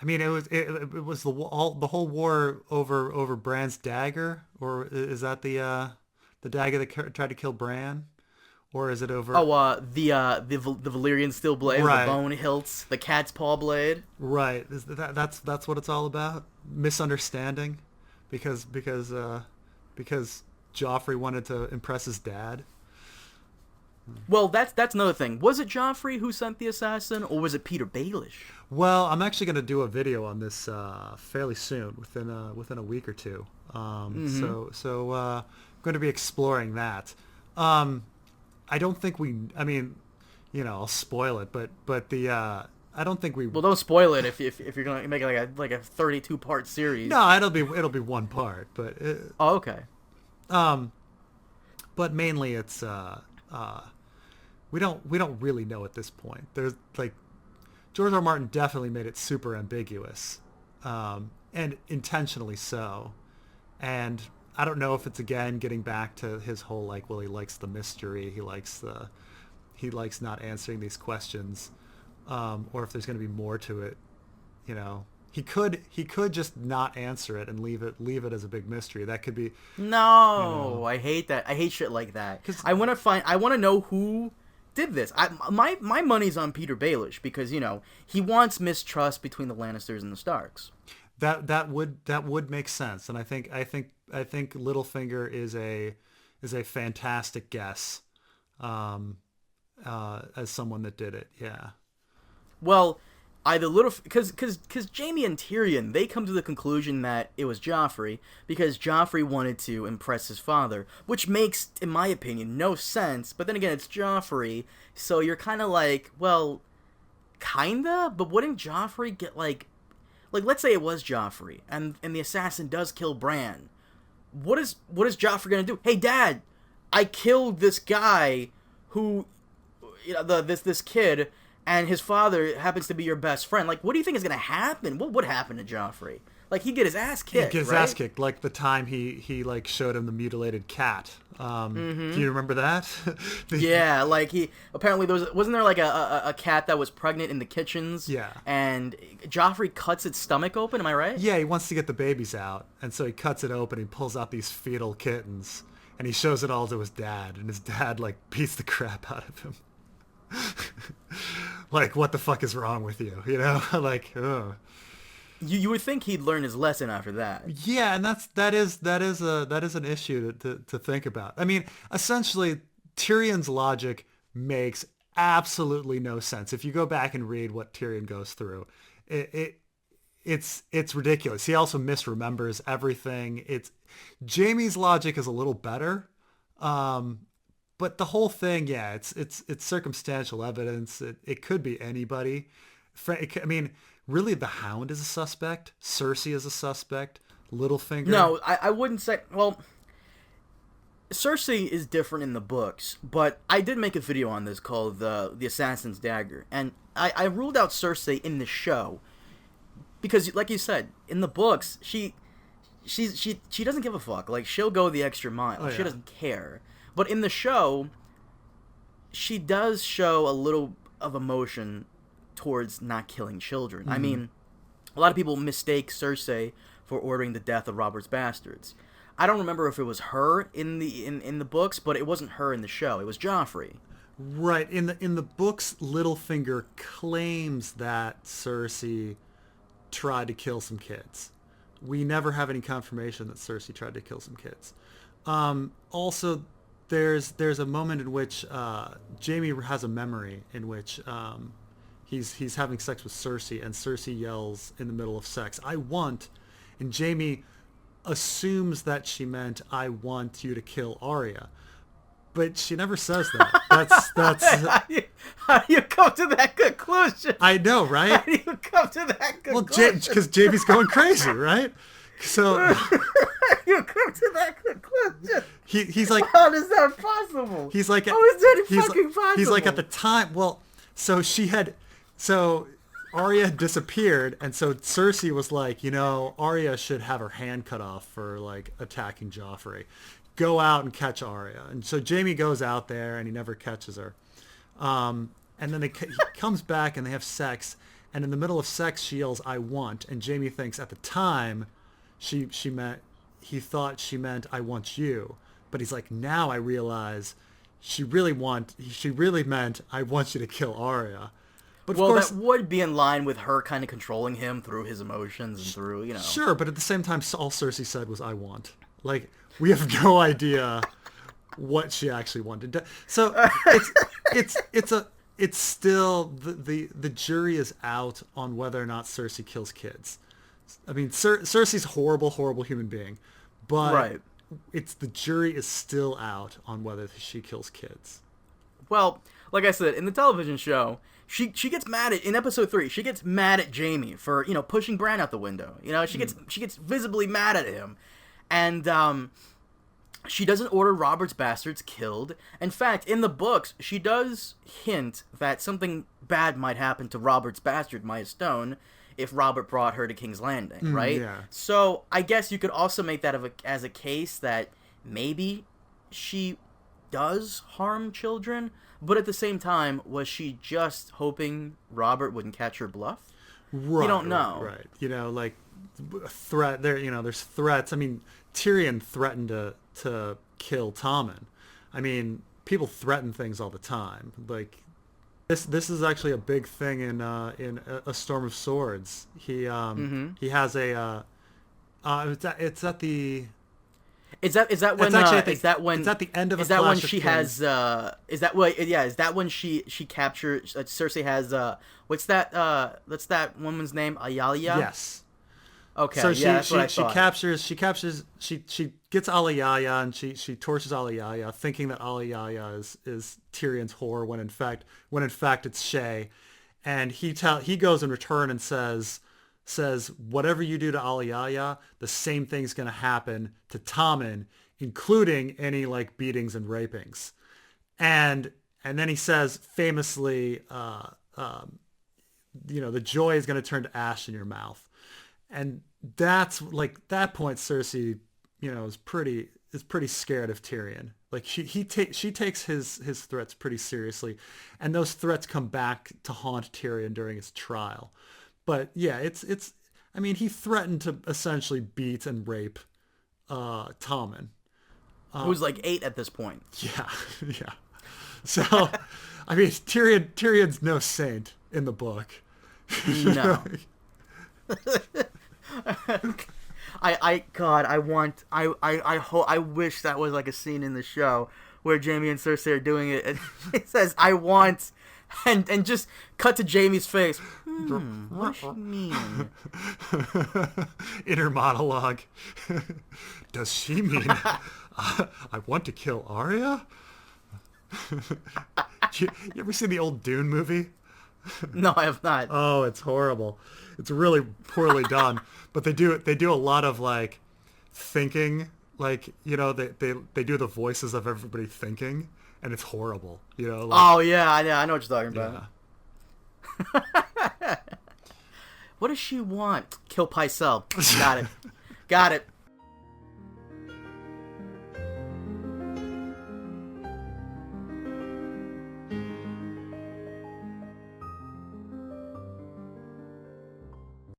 I mean, it was the whole war over Bran's dagger, or is that the dagger that tried to kill Bran, or is it over? Oh, the Valyrian steel blade with the Right, bone hilts, the cat's paw blade. right. That's what it's all about. Misunderstanding, because Joffrey wanted to impress his dad. Well, that's another thing. Was it Joffrey who sent the assassin, or was it Peter Baelish? Well, I'm actually going to do a video on this fairly soon, within a week or two. I'm going to be exploring that. Um, I don't think we. I mean, I'll spoil it, but the I don't think we. Well, don't spoil it if you're gonna make it like a 32-part series. No, it'll be one part, Oh, okay. um, but mainly it's we don't really know at this point. There's like George R. R. Martin definitely made it super ambiguous, and intentionally so. And I don't know if it's again getting back to his whole like, well, he likes the mystery, he likes not answering these questions, or if there's going to be more to it. You know, he could just not answer it and leave it as a big mystery. That could be, you No, know, I hate that. I hate shit like that. because I want to know who did this. My money's on Peter Baelish because he wants mistrust between the Lannisters and the Starks. that would make sense, and I think Littlefinger is a fantastic guess, um, as someone that did it. Yeah. Well, either little because Jaime and Tyrion, they come to the conclusion that it was Joffrey because Joffrey wanted to impress his father, which makes, in my opinion, no sense. But then again, it's Joffrey, so you're kind of like, well, kinda. But wouldn't Joffrey get like let's say it was Joffrey and the assassin does kill Bran? What is Joffrey gonna do? Hey, Dad, I killed this guy who, this kid, and his father happens to be your best friend. Like, what do you think is gonna happen? What would happen to Joffrey? Like, he'd get his ass He kicked, gets his ass right? kicked, like the time he like showed him the mutilated cat. Do Mm-hmm. you remember that? Yeah, like he apparently wasn't there like a cat that was pregnant in the kitchens, Yeah. and Joffrey cuts its stomach open. Am I right? Yeah, he wants to get the babies out, and so he cuts it open. He pulls out these fetal kittens, and he shows it all to his dad, and his dad like beats the crap out of him. Like, what the fuck is wrong with you? Like, ugh. You would think he'd learn his lesson after that. Yeah, and that is an issue to think about. I mean, essentially, Tyrion's logic makes absolutely no sense. If you go back and read what Tyrion goes through, it's ridiculous. He also misremembers everything. It's Jamie's logic is a little better, but the whole thing, yeah, it's circumstantial evidence. It could be anybody. I mean, really, the Hound is a suspect. Cersei is a suspect. Littlefinger. No, I wouldn't say. Well, Cersei is different in the books, but I did make a video on this called the Assassin's Dagger, and I ruled out Cersei in the show because, like you said, in the books she doesn't give a fuck. Like, she'll go the extra mile. Oh She yeah. doesn't care. But in the show, she does show a little of emotion towards not killing children. I mean, a lot of people mistake Cersei for ordering the death of Robert's bastards. I don't remember if it was her in the books, but it wasn't her in the show. It was Joffrey. Right. In the books, Littlefinger claims that Cersei tried to kill some kids. We never have any confirmation that Cersei tried to kill some kids. Also, there's a moment in which Jaime has a memory in which he's having sex with Cersei, and Cersei yells in the middle of sex, "I want," and Jaime assumes that she meant, "I want you to kill Arya," but she never says that. That's How do you come to that conclusion? I know, How right? do you come to that Well, conclusion? because Jaime's going crazy, right? So You come to that conclusion. he's like How is that possible? he's like How is that he's, fucking possible? he's like at the time. Well, so Arya had disappeared, and so Cersei was like, Arya should have her hand cut off for like attacking Joffrey. Go out and catch Arya. And so Jaime goes out there, and he never catches her. And then he comes back, and they have sex, and in the middle of sex she yells, "I want," and Jaime thinks at the time he thought she meant "I want you," but he's like, now I realize she really meant "I want you to kill Arya." But of course, that would be in line with her kind of controlling him through his emotions and through, you know. Sure, but at the same time, all Cersei said was "I want." Like, we have no idea what she actually wanted. So it's still the jury is out on whether or not Cersei kills kids. I mean, Cersei's horrible human being, but right. The jury is still out on whether she kills kids. Well, like I said, in the television show, she gets mad in episode 3. She gets mad at Jaime for, you know, pushing Bran out the window. You know, she gets visibly mad at him, and she doesn't order Robert's bastards killed. In fact, in the books, she does hint that something bad might happen to Robert's bastard, Maya Stone, if Robert brought her to King's Landing, right? Yeah. So I guess you could also make that as a case that maybe she does harm children, but at the same time, was she just hoping Robert wouldn't catch her bluff? Right, you don't know. Right. You know, like, threat there. You know, there's threats. I mean, Tyrion threatened to kill Tommen. I mean, people threaten things all the time. Like, this is actually a big thing in A Storm of Swords. He has a it's at the. Is that when it's at the end of is a that when Clash of she Kings. has is that when she captures Cersei has what's that woman's name, Ayalia? Yes. Okay. So that's what I thought. she gets Alayaya and she tortures Alayaya, thinking that Alayaya is Tyrion's whore when in fact it's Shay, and he goes in return and says whatever you do to Alayaya, the same thing's gonna happen to Tommen, including any like beatings and rapings, and then he says famously, you know, the joy is gonna turn to ash in your mouth. And that's like that point Cersei, you know, is pretty scared of Tyrion. Like she takes his threats pretty seriously, and those threats come back to haunt Tyrion during his trial. But yeah, it's I mean, he threatened to essentially beat and rape Tommen, who's like 8 at this point. Yeah. Yeah. So I mean, Tyrion's no saint in the book. No. I wish that was like a scene in the show where Jaime and Cersei are doing it, and he says, "I want," and just cut to Jaime's face. What does she mean? Inner monologue. Does she mean I want to kill Arya? you ever see the old Dune movie? No, I have not. Oh, it's horrible. It's really poorly done. But they do a lot of like thinking, like, you know, they do the voices of everybody thinking, and it's horrible. You know. Like, oh yeah, I know what you're talking about. Yeah. What does she want? Kill Pycelle. Got it.